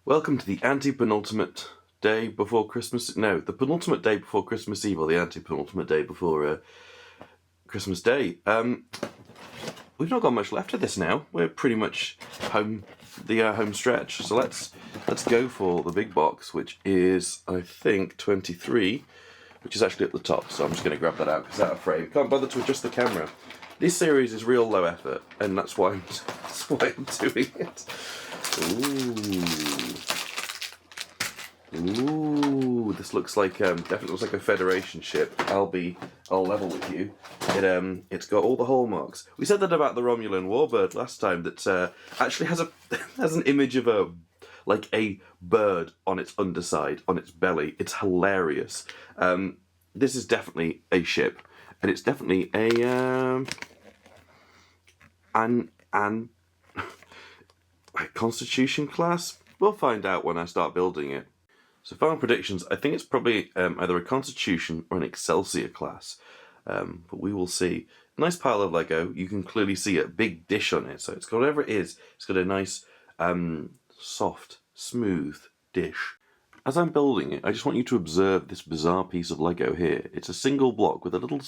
Welcome to the anti-penultimate day before Christmas. No, the penultimate day before Christmas Eve, or the anti-penultimate day before Christmas Day. We've not got much left of this now. We're pretty much home stretch. So let's go for the big box, which is I think 23, which is actually at the top. So I'm just going to grab that out because out of frame. Can't bother to adjust the camera. This series is real low effort, and that's why I'm doing it. Ooh, this looks like definitely looks like a Federation ship. I'll level with you. It's got all the hallmarks. We said that about the Romulan warbird last time. That actually has has an image of a bird on its underside, on its belly. It's hilarious. This is definitely a ship, and it's definitely a Constitution class. We'll find out when I start building it. So final predictions, I think it's probably either a Constitution or an Excelsior class, but we will see. Nice pile of Lego. You can clearly see a big dish on it, so it's got whatever it is. It's got a nice, soft, smooth dish. As I'm building it, I just want you to observe this bizarre piece of Lego here. It's a single block with a little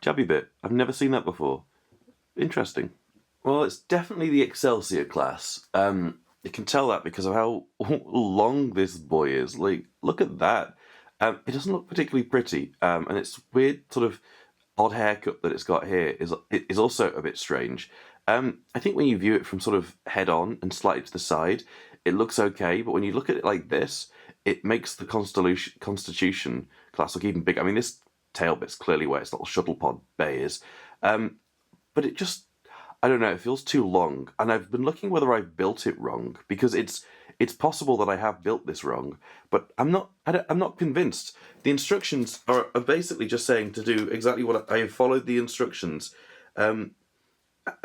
jabby bit. I've never seen that before. Interesting. Well, it's definitely the Excelsior class. You can tell that because of how long this boy is. Like, look at that. It doesn't look particularly pretty, and its weird sort of odd haircut that it's got here is also a bit strange. I think when you view it from sort of head on and slightly to the side, it looks okay, but when you look at it like this, it makes the Constitution class look even bigger. I mean, this tail bit's clearly where its little shuttle pod bay is, but it just, I don't know, it feels too long, and I've been looking whether I've built it wrong, because it's possible that I have built this wrong, but I'm not convinced. The instructions are basically just saying to do exactly what I have followed the instructions, and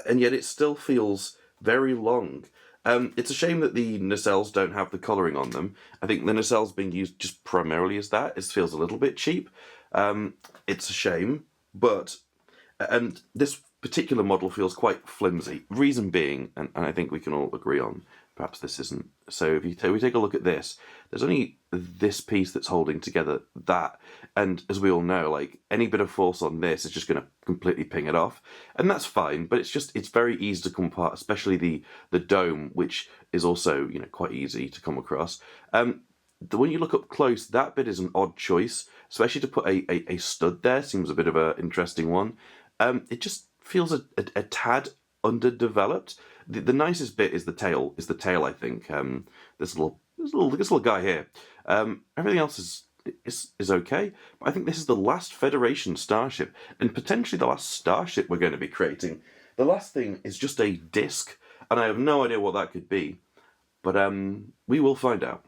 yet it still feels very long. It's a shame that the nacelles don't have the colouring on them. I think the nacelles being used just primarily as that. It feels a little bit cheap. It's a shame, but this particular model feels quite flimsy. Reason being, and I think we can all agree on, perhaps this isn't. So if we take a look at this, there's only this piece that's holding together that, and as we all know, like any bit of force on this is just going to completely ping it off, and that's fine. But it's very easy to come apart, especially the dome, which is also quite easy to come across. When you look up close, that bit is an odd choice, especially to put a stud there. Seems a bit of an interesting one. It just feels a tad underdeveloped. The nicest bit is the tail. I think this little guy here. Everything else is okay. But I think this is the last Federation starship, and potentially the last starship we're going to be creating. The last thing is just a disc, and I have no idea what that could be. But we will find out.